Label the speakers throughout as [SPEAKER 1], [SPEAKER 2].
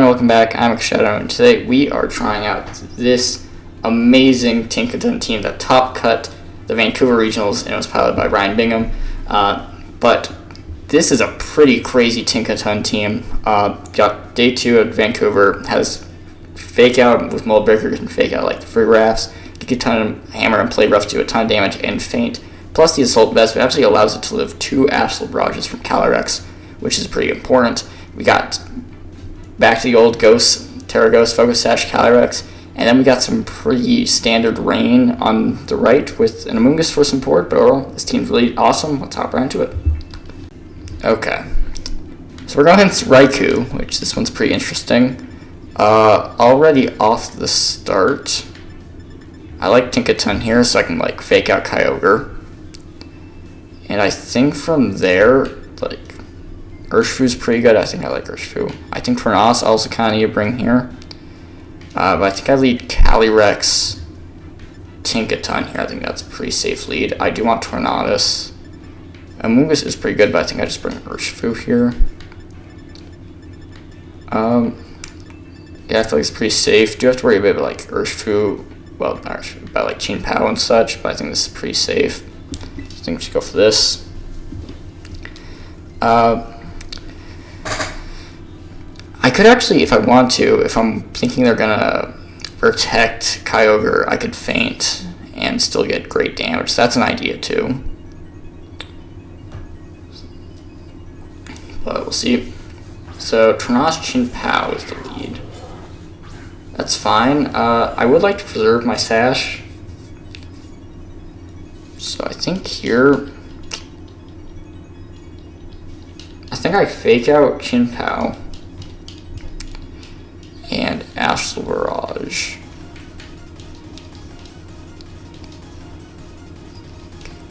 [SPEAKER 1] welcome back. I'm Shadow, and today we are trying out this amazing Tinkaton team that top cut the Vancouver Regionals, and it was piloted by Ryan Bingham. But this is a pretty crazy Tinkaton team. Got day 2 at Vancouver, has fake out with mold breakers and fake out like the free rafts. Tinkaton hammer and play rough do a ton of damage and feint. Plus the assault vest actually allows it to live 2 astral barrages from Calyrex, which is pretty important. We got back to the old Ghost, Terra Ghost, Focus Sash, Calyrex, and then we got some pretty standard rain on the right with an Amoonguss for support, but overall, this team's really awesome. Let's hop right into it. Okay, so we're going against Raikou, which this one's pretty interesting. Already off the start, I like Tinkaton here, so I can like fake out Kyogre. And I think from there, like, Urshifu's pretty good. I think I like Urshifu. I think Tornadus also kind of need to bring here. But I think I lead Calyrex, Tinkaton here. I think that's a pretty safe lead. I do want Tornadus. Amoonguss is pretty good, but I think I just bring Urshifu here. Yeah, I feel like it's pretty safe. Do have to worry a bit about like Urshifu, well, not Urshifu, about like Qingpao and such, but I think this is pretty safe. I think we should go for this. I could actually, if I want to, if I'm thinking they're gonna protect Kyogre, I could feint and still get great damage. So that's an idea too. But we'll see. So Tornadus Qingpao is the lead. That's fine. I would like to preserve my Sash. So I think here, I think I fake out Qingpao and Astral Barrage.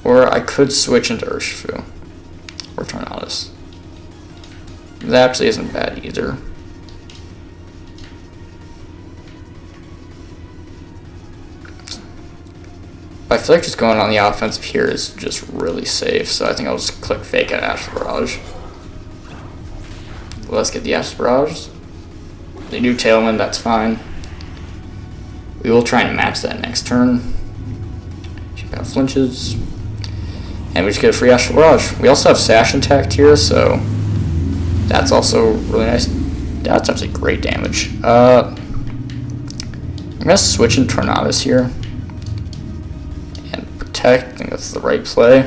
[SPEAKER 1] Or I could switch into Urshifu or Tornadus. That actually isn't bad either. But I feel like just going on the offensive here is just really safe, so I think I'll just click fake at Astral Barrage. Well, let's get the Astral Barrage. They do Tailwind, that's fine. We will try and match that next turn. Qingpao flinches. And we just get a free Astral Barrage. We also have Sash intact here, so that's also really nice. That's actually great damage. I'm going to switch in Tornadus here. I think that's the right play.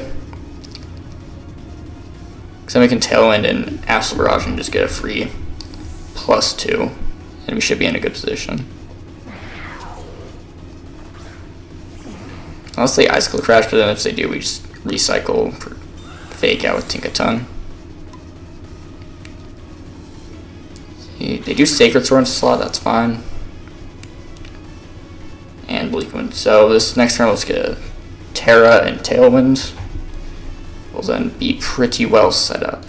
[SPEAKER 1] Because then we can Tailwind and Astral Barrage and just get a free +2. And we should be in a good position. Unless they Icicle Crash, but then if they do, we just recycle for fake out with Tinkaton. They do Sacred Sword into slot, that's fine. And Bleak Wind. So this next turn, let's get a Terra and Tailwind. Will then be pretty well set up.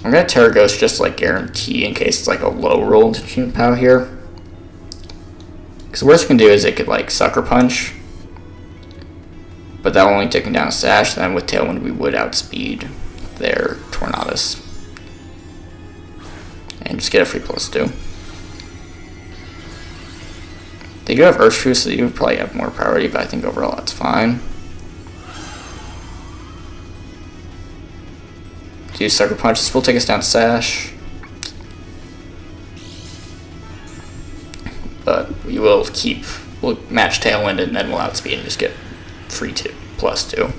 [SPEAKER 1] I'm gonna Terra Ghost just like guarantee in case it's like a low roll to Qingpao here. Because the worst it can do is it could like Sucker Punch. But that will only take him down a Sash. Then with Tailwind we would outspeed their Tornadus. And just get a free +2. They do have Urshifu, so you would probably have more priority, but I think overall that's fine. Do Sucker Punch. This will take us down Sash. But we will we'll match Tailwind and then we'll outspeed and just get free +2.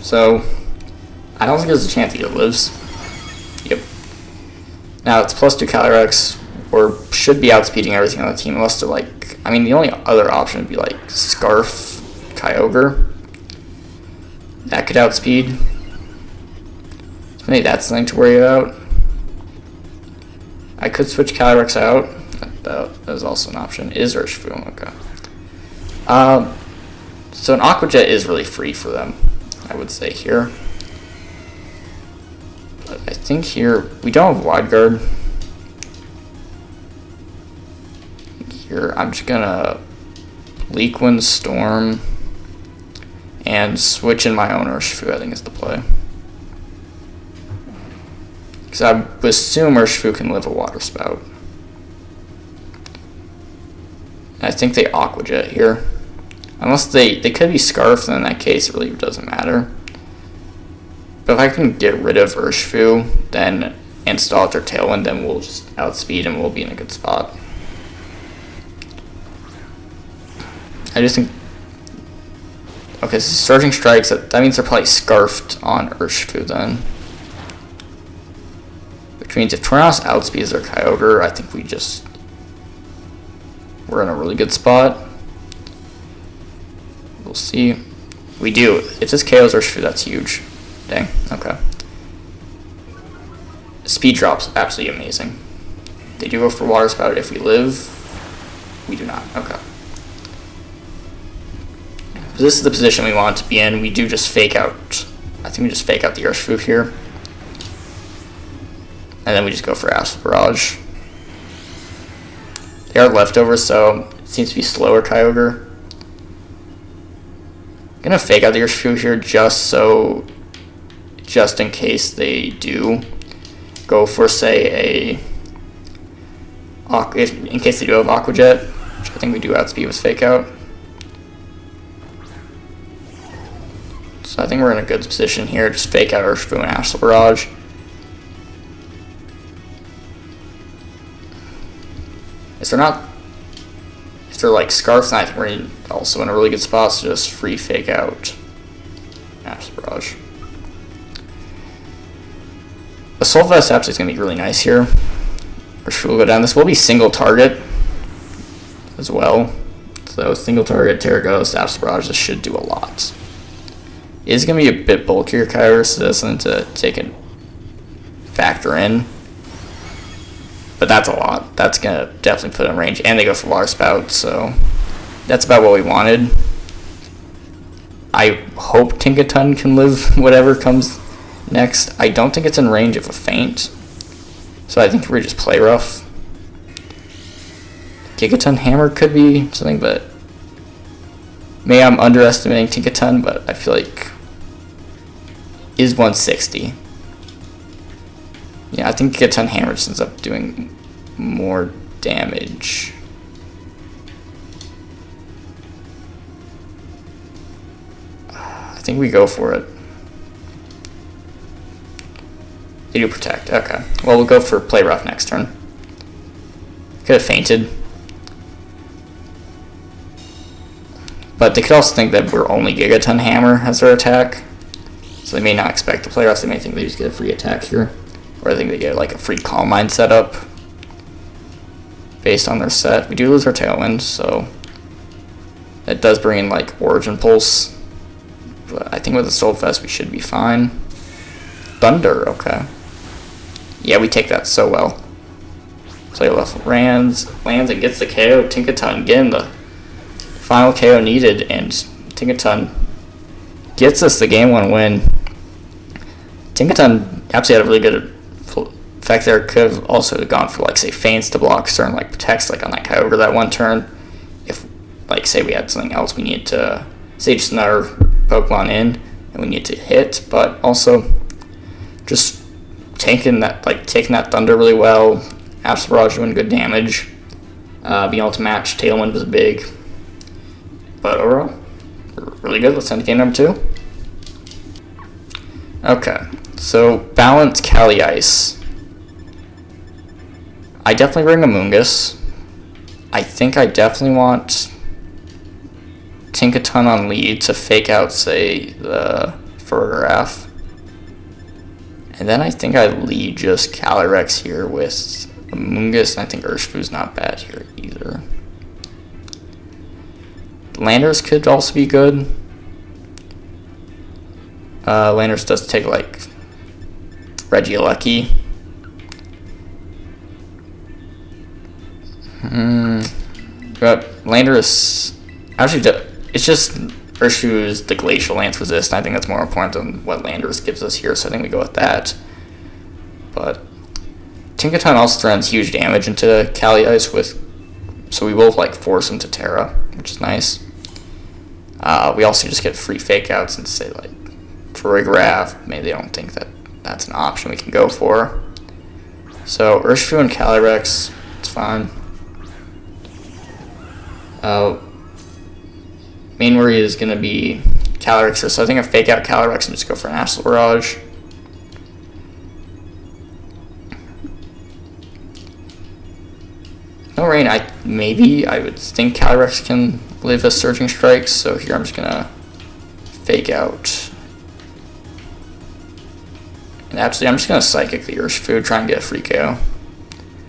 [SPEAKER 1] So, I don't think there's a chance he lives. Yep. Now it's +2 Calyrex, or should be outspeeding everything on the team, unless they're like, I mean, the only other option would be like Scarf Kyogre. That could outspeed. So maybe that's something to worry about. I could switch Calyrex out. That is also an option. Is Urshifu, okay. So an Aqua Jet is really free for them, I would say here. But I think here, we don't have Wide Guard. Here, I'm just gonna Bleak Wind Storm. and switch in my own Urshifu, I think, is the play. Because I would assume Urshifu can live a Water Spout. I think they Aqua Jet here. Unless they could be Scarfed, then in that case it really doesn't matter. But if I can get rid of Urshifu, then install their Tailwind, then we'll just outspeed and we'll be in a good spot. I just think... Okay, so Surging Strikes, that means they're probably Scarfed on Urshifu then. Which means if Tornadus outspeeds their Kyogre, I think we're in a really good spot. We'll see. We do. If this KOs Urshifu, that's huge. Dang, okay. Speed drop's absolutely amazing. They do go for Water Spout if we live. We do not. Okay. So this is the position we want to be in. We do just fake out. I think we just fake out the Urshifu here. And then we just go for Astral Barrage. They are leftovers, so it seems to be slower Kyogre. I'm gonna fake out the Urshifu here just in case they do go for, say, in case they do have Aqua Jet, which I think we do outspeed with fake out. So I think we're in a good position here. Just fake out Urshifu and Astral Barrage. If they're like Scarfs, then I think we're also in a really good spot, so just free fake out Astral Barrage. Assault Vest actually is going to be really nice here. Urshifu will go down. This will be single target as well. So single target, Terra Ghost, Astral Barrage, this should do a lot. It is going to be a bit bulkier Kyogre, so that's something to take and factor in. But that's a lot. That's going to definitely put it in range. And they go for Water Spout, so that's about what we wanted. I hope Tinkaton can live whatever comes next. I don't think it's in range of a feint, so I think we just play rough. Gigaton Hammer could be something, but maybe I'm underestimating Tinkaton, but I feel like is 160. Yeah, I think Gigaton Hammer just ends up doing more damage. I think we go for it. They do protect. Okay. Well, we'll go for play rough next turn. Could have fainted. But they could also think that we're only Gigaton Hammer as their attack. So they may not expect the play rough. They may think they just get a free attack here. Or I think they get like a free Calm Mind setup based on their set. We do lose our Tailwind, so that does bring in like Origin Pulse. But I think with the Soul Fest we should be fine. Thunder, okay. Yeah, we take that so well. Play left lands and gets the KO. Tinkaton getting the final KO needed, and Tinkaton gets us the game 1 win. Tinkaton absolutely had a really good effect there. Could have also gone for like say feints to block certain like protects like on that Kyogre that one turn. If like say we had something else we needed to say just another Pokemon in and we need to hit, but also just taking that Thunder really well. Astral Barrage doing good damage. Being able to match Tailwind was big. But overall, really good. Let's end game number 2. Okay, so balance Cali Ice. I definitely bring Amoonguss. I think I definitely want Tinkaton on lead to fake out, say, the Ferrograff. And then I think I lead just Calyrex here with Amoonguss, and I think Urshifu's not bad here either. Landers could also be good. Landers does take like Regieleki. But Landers actually it's just Urshifu's the Glacial Lance resist. I think that's more important than what Landers gives us here, so I think we go with that. But Tinkaton also throws huge damage into Cali Ice so we will like force him to Terra, which is nice. We also just get free fake outs and say like choreograph. Maybe they don't think that that's an option we can go for. So Urshifu and Calyrex, it's fine. Main worry is going to be Calyrex, so I think I fake out Calyrex and just go for an Acid Barrage. No rain, maybe I would think Calyrex can live as Surging Strikes, so here I'm just going to fake out. And actually, I'm just going to Psychic the Urshifu, try and get a free KO.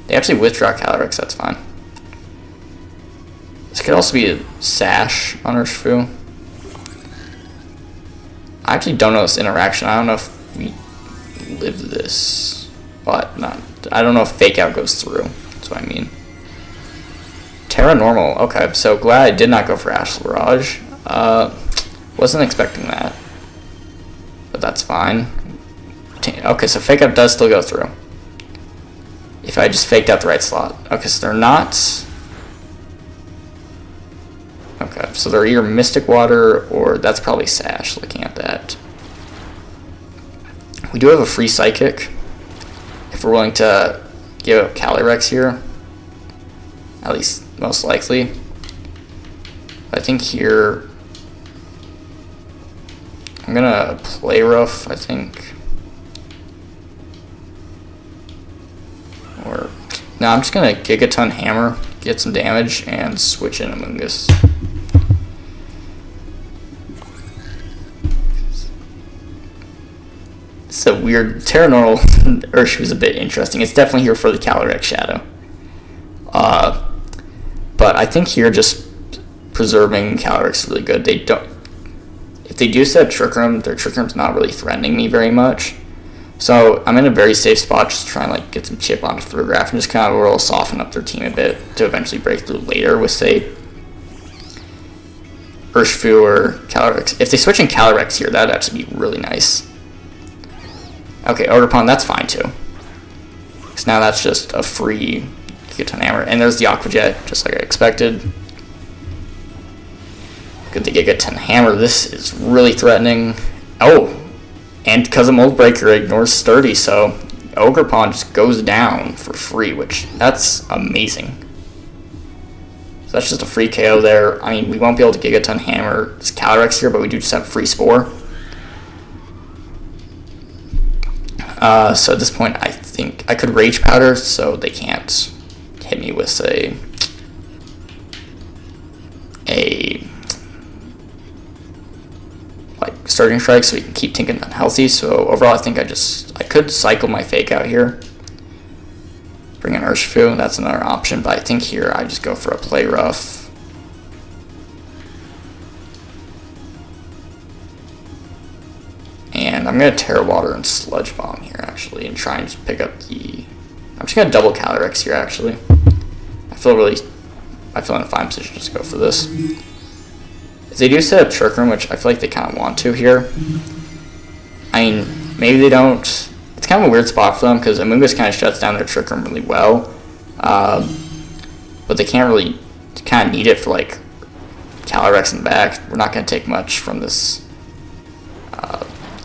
[SPEAKER 1] They actually withdraw Calyrex, that's fine. This could also be a Sash on Urshifu. I actually don't know this interaction. I don't know if we live this, but not. I don't know if Fake Out goes through. That's what I mean. Terra Normal. Okay, so glad I did not go for Acid Barrage. Wasn't expecting that, but that's fine. Okay, so Fake Out does still go through. If I just faked out the right slot. Okay, so they're not. Okay, so they're either Mystic Water or that's probably Sash, looking at that. We do have a free Psychic if we're willing to give up Calyrex here. At least, most likely. I think here I'm gonna play rough, I think. Or no, I'm just gonna Gigaton Hammer, get some damage, and switch in Amoonguss. It's a weird Terra Normal Urshifu is a bit interesting. It's definitely here for the Calyrex Shadow. But I think here just preserving Calyrex is really good. They don't. If they do set Trick Room, their Trick Room's not really threatening me very much. So I'm in a very safe spot, just trying to like get some chip onto Photograph and just kind of will soften up their team a bit to eventually break through later with say Urshifu or Calyrex. If they switch in Calyrex here, that'd actually be really nice. Okay, Ogerpon, that's fine too. Because now that's just a free Gigaton Hammer. And there's the Aqua Jet, just like I expected. Good, the Gigaton Hammer. This is really threatening. Oh, and because of Mold Breaker, it ignores Sturdy, so Ogerpon just goes down for free, which, that's amazing. So that's just a free KO there. I mean, we won't be able to Gigaton Hammer this Calyrex here, but we do just have free Spore. So at this point, I think I could Rage Powder, so they can't hit me with a like Surging Strike, so we can keep Tinkaton healthy. So overall, I think I could cycle my Fake Out here, bring in Urshifu. That's another option, but I think here I just go for a Play Rough. And I'm going to Terra Water and Sludge Bomb here, actually, and try and just pick up the... I'm just going to double Calyrex here, actually. I feel in a fine position to just go for this. If they do set up Trick Room, which I feel like they kind of want to here, I mean, maybe they don't. It's kind of a weird spot for them, because Amoonguss kind of shuts down their Trick Room really well. But they can't really kind of need it for, like, Calyrex in the back. We're not going to take much from this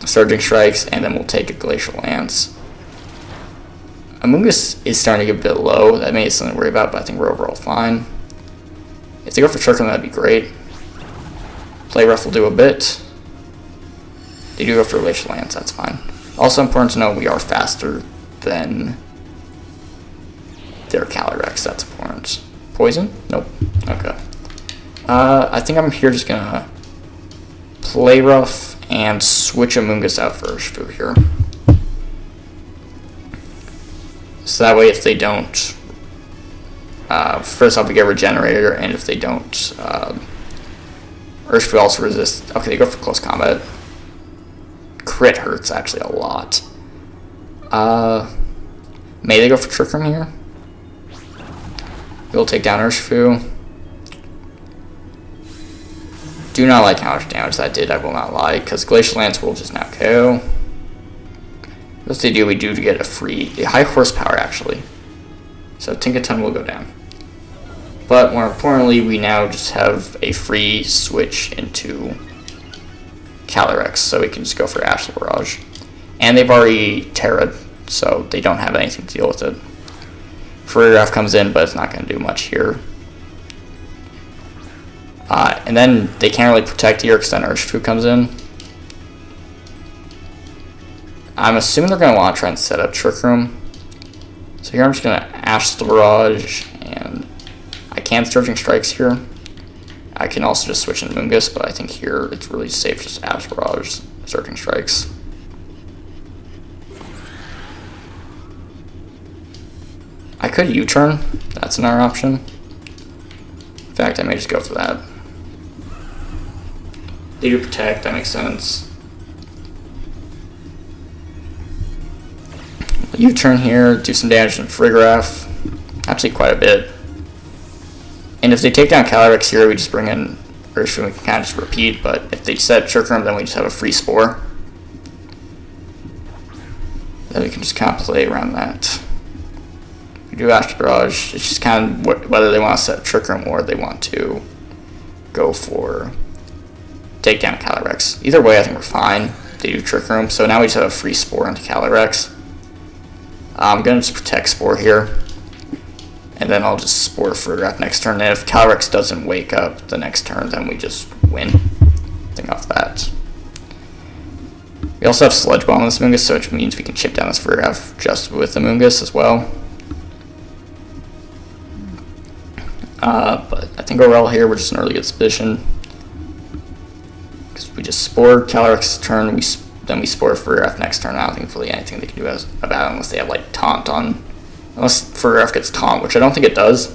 [SPEAKER 1] Surging Strikes, and then we'll take a Glacial Lance. Amoonguss is starting to get a bit low. That may be something to worry about, but I think we're overall fine. If they go for Trick Room, that'd be great. Play Rough will do a bit. They do go for Glacial Lance, that's fine. Also important to know we are faster than their Calyrex, that's important. Poison? Nope. Okay. I think I'm here just gonna Play Rough and switch Amoonguss out for Urshifu here. So that way if they don't, first off we get Regenerator, and if they don't, Urshifu also resists. Okay, they go for Close Combat. Crit hurts actually a lot. May they go for Trick Room here? We'll take down Urshifu. Do not like how much damage that did, I will not lie, because Glacial Lance will just now KO. What they do, we do to get a high horsepower actually. So Tinkaton will go down. But more importantly, we now just have a free switch into Calyrex, so we can just go for Astral Barrage. And they've already Terra'd, so they don't have anything to deal with it. Farigiraf comes in, but it's not going to do much here. And then they can't really protect here because then Urshifu comes in. I'm assuming they're going to want to try and set up Trick Room. So here I'm just going to Astral Barrage, and I can Surging Strikes here. I can also just switch into Moongus, but I think here it's really safe just Astral Barrage, Surging Strikes. I could U-turn, that's another option. In fact, I may just go for that. They do protect, that makes sense. U-turn here, do some damage to Farigiraf, actually quite a bit. And if they take down Calyrex here, we just bring in Urshifu and we can kind of just repeat, but if they set Trick Room, then we just have a free Spore. Then we can just kind of play around that. We do Astral Barrage, it's just kind of whether they want to set Trick Room or they want to go for take down Calyrex. Either way, I think we're fine. They do Trick Room, so now we just have a free Spore into Calyrex. I'm going to just protect Spore here, and then I'll just Spore Farigiraf next turn, and if Calyrex doesn't wake up the next turn, then we just win. Think off that. We also have Sludge Bomb on this Moongus, so which means we can chip down this Farigiraf just with the Moongus as well. But I think overall here we're just in a really good position. Because we just Spore Calyrex turn, then we Spore Farigiraf next turn. I don't think really anything they can do about it unless they have like Taunt on. Unless Farigiraf gets Taunt, which I don't think it does.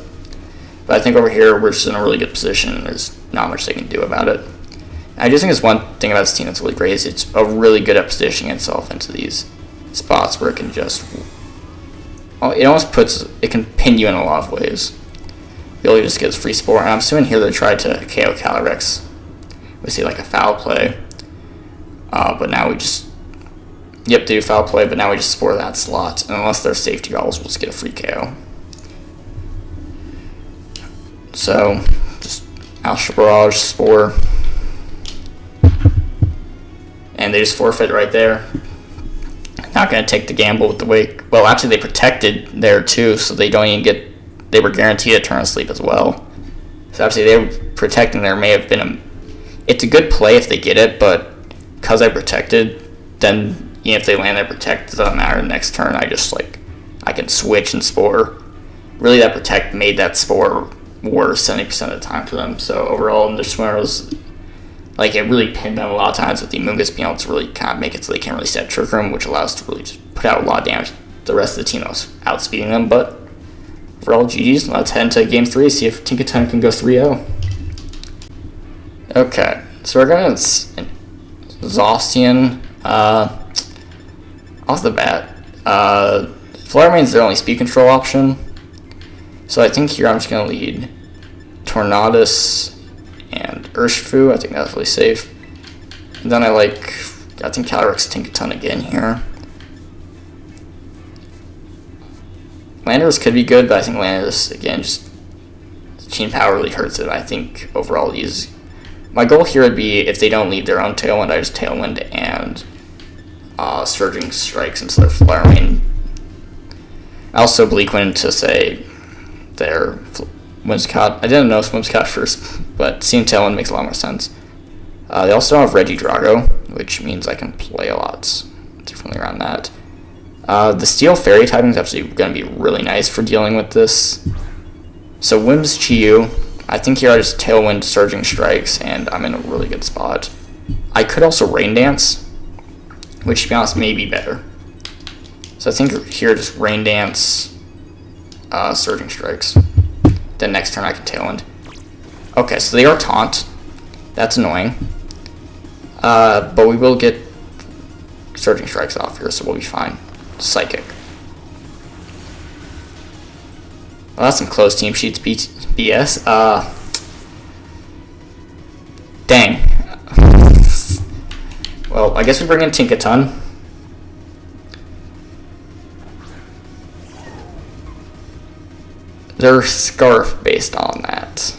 [SPEAKER 1] But I think over here we're just in a really good position and there's not much they can do about it. And I just think it's one thing about this team that's really great is it's a really good at positioning itself into these spots where it can just... Well, it almost puts... It can pin you in a lot of ways. You'll just get a free Spore, and I'm assuming here they tried to KO Calyrex. We see like a foul play. But now we just... Yep, they do foul play, but now we just Spore that slot. And unless they're safety goggles, we'll just get a free KO. So, just Astral Barrage, Spore. And they just forfeit right there. Not going to take the gamble with the Wake. Well, actually, they protected there too, so they don't even get... They were guaranteed Eternal Sleep as well. So obviously, they were protecting there may have been a... It's a good play if they get it, but because I protected, then even if they land there protect, it doesn't matter. Next turn, I just like... I can switch and Spore. Really, that protect made that Spore worse 70% of the time for them. So overall, in their Swimmer's... Like, it really pinned them a lot of times with the Moongus being able to really kind of make it so they can't really set Trick Room, which allows to really just put out a lot of damage to the rest of the team that was outspeeding them. But overall, GG's. Let's head into Game 3, see if Tinkaton can go 3-0. Okay, so we're going to Zacian. Off the bat, Flare Main's their only speed control option. So I think here I'm just going to lead Tornadus and Urshifu. I think that's really safe. And then I think Calyrex Tinkaton again here. Landorus could be good, but I think Landorus, again, just Chain Power really hurts it. I think overall he's... My goal here would be, if they don't lead their own Tailwind, I just Tailwind and Surging Strikes instead of Flare Main. I also Bleak Wind to say their Whimsicott. I didn't know Whimsicott first, but seeing Tailwind makes a lot more sense. They also have Regidrago, which means I can play a lot differently around that. The Steel Fairy typing is actually going to be really nice for dealing with this. So Whims Chi-Yu. I think here I just Tailwind Surging Strikes, and I'm in a really good spot. I could also Rain Dance, which to be honest may be better. So I think here just Rain Dance, Surging Strikes. Then next turn I can Tailwind. Okay, so they are Taunt. That's annoying. But we will get Surging Strikes off here, so we'll be fine. Psychic. Well, that's some close team sheets BS. Dang. Well, I guess we bring in Tinkaton. their Scarf based on that.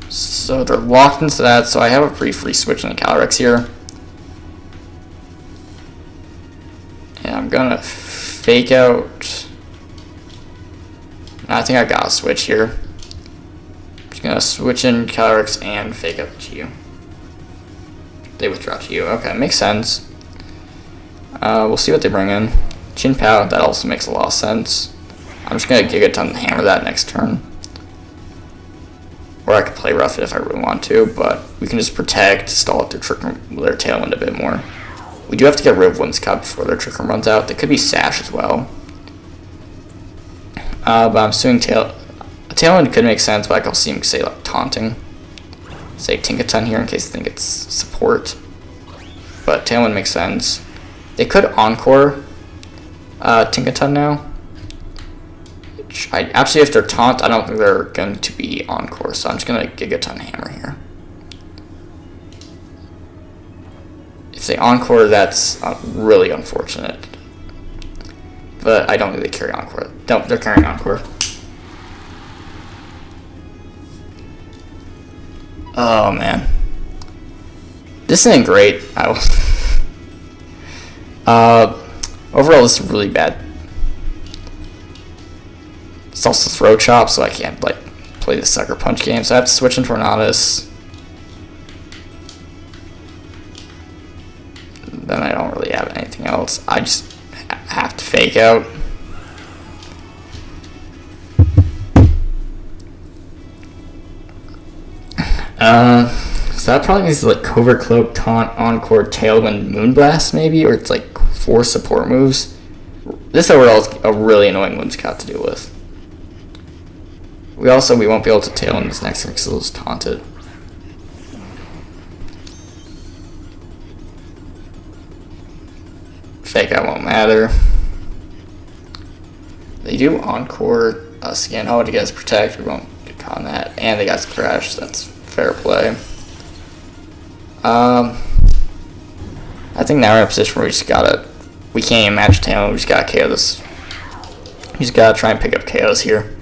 [SPEAKER 1] So they're locked into that, so I have a pretty free switch in the Calyrex here. And I'm gonna fake out. I think I got a switch here. Just gonna switch in Calyrex and fake out the Chi-Yu. They withdraw Chi-Yu. Okay, makes sense. We'll see what they bring in. Chin-Pao, that also makes a lot of sense. I'm just gonna Gigaton and hammer that next turn. Or I could play rough it if I really want to, but we can just protect, stall out their Tailwind a bit more. We do have to get rid of Whimsicott before their Trick Room runs out. They could be Sash as well. But I'm assuming Tailwind could make sense, but I can see him say like taunting. Say Tinkaton here in case they think it's support. But Tailwind makes sense. They could Encore Tinkaton now. Actually, if they're taunt, I don't think they're going to be Encore, so I'm just going to Gigaton Hammer here. If they Encore, that's really unfortunate. But I don't think they carry Encore. No, they're carrying Encore. Oh, man. This isn't great. Overall, this is really bad. It's also Throw Chop, so I can't like play the Sucker Punch game, so I have to switch in Tornadus. Then I don't really have anything else. I just have to fake out. So that probably means like Covert Cloak, Taunt, Encore, Tailwind, Moonblast maybe, or it's like 4 support moves. This overall is a really annoying Whimsicott to deal with. We won't be able to Tailwind this next turn because it was taunted. Fake out won't matter. They do Encore us again. Oh, you guys protect. We won't get caught on that. And they got Crash. That's fair play. I think now we're in a position where we can't even match Tailwind. We just gotta KO this. We just gotta try and pick up KOs here.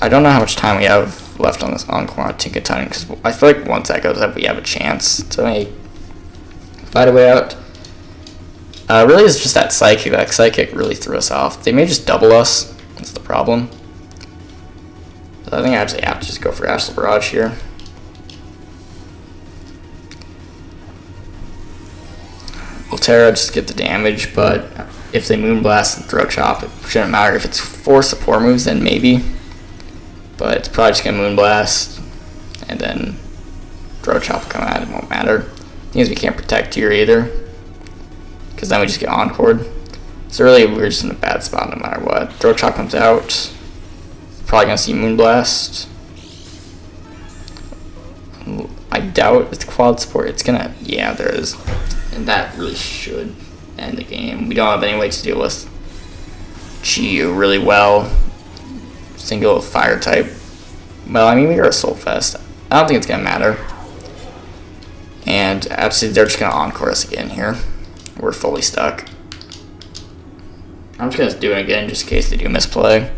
[SPEAKER 1] I don't know how much time we have left on this Encore on Tinkaton, because I feel like once that goes up, we have a chance to fight a way out. Really, it's just that Psychic. That Psychic really threw us off. They may just double us. That's the problem. So I think I actually have to just go for Astral Barrage here. Volterra just get the damage, but if they Moonblast and Throw Chop, it shouldn't matter. If it's 4 support moves, then maybe. But it's probably just going to Moonblast, and then Throw Chop will come out, it won't matter. The thing is we can't protect here either, because then we just get Encored. So really we're just in a bad spot no matter what. Throw Chop comes out, probably going to see Moonblast. I doubt it's quad support, it's going to, yeah there is. And that really should end the game. We don't have any way to deal with Chi-Yu really well. Single fire type. Well, I mean, we got a Soul Fest. I don't think it's going to matter. And absolutely, they're just going to Encore us again here. We're fully stuck. I'm just going to do it again just in case they do misplay.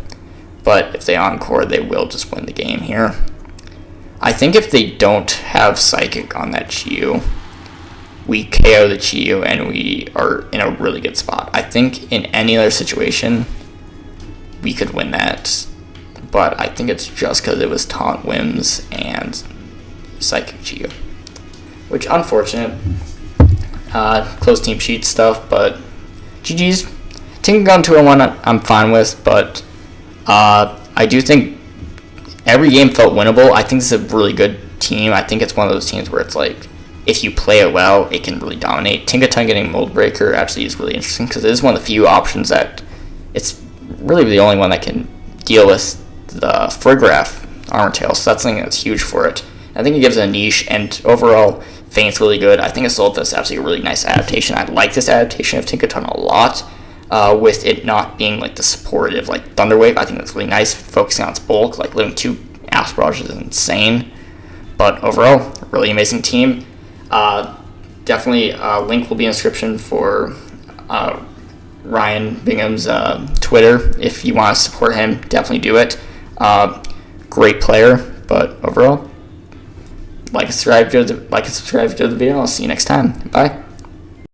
[SPEAKER 1] But if they Encore, they will just win the game here. I think if they don't have Psychic on that Chi-Yu, we KO the Chi-Yu and we are in a really good spot. I think in any other situation, we could win that. But I think it's just because it was Taunt Whims and Psychic Chi-Yu. Which, unfortunate. Close team sheet stuff, but GG's. Tinkaton 2-1 I'm fine with, but I do think every game felt winnable. I think this is a really good team. I think it's one of those teams where it's like, if you play it well, it can really dominate. Tinkaton getting Mold Breaker actually is really interesting because it is one of the few options that it's really the only one that can deal with the Frigraph Armor Tail, so that's something that's huge for it. I think it gives it a niche, and overall, Feint's really good. I think Assault is actually a really nice adaptation. I like this adaptation of Tinkaton a lot, with it not being like the supportive like Thunderwave. I think that's really nice, focusing on its bulk. Like living 2 Astral Barrages is insane, but overall, really amazing team. Definitely, link will be in the description for Ryan Bingham's Twitter Twitter. If you want to support him, definitely do it. Great player, but overall, like and subscribe to the video. I'll see you next time. Bye.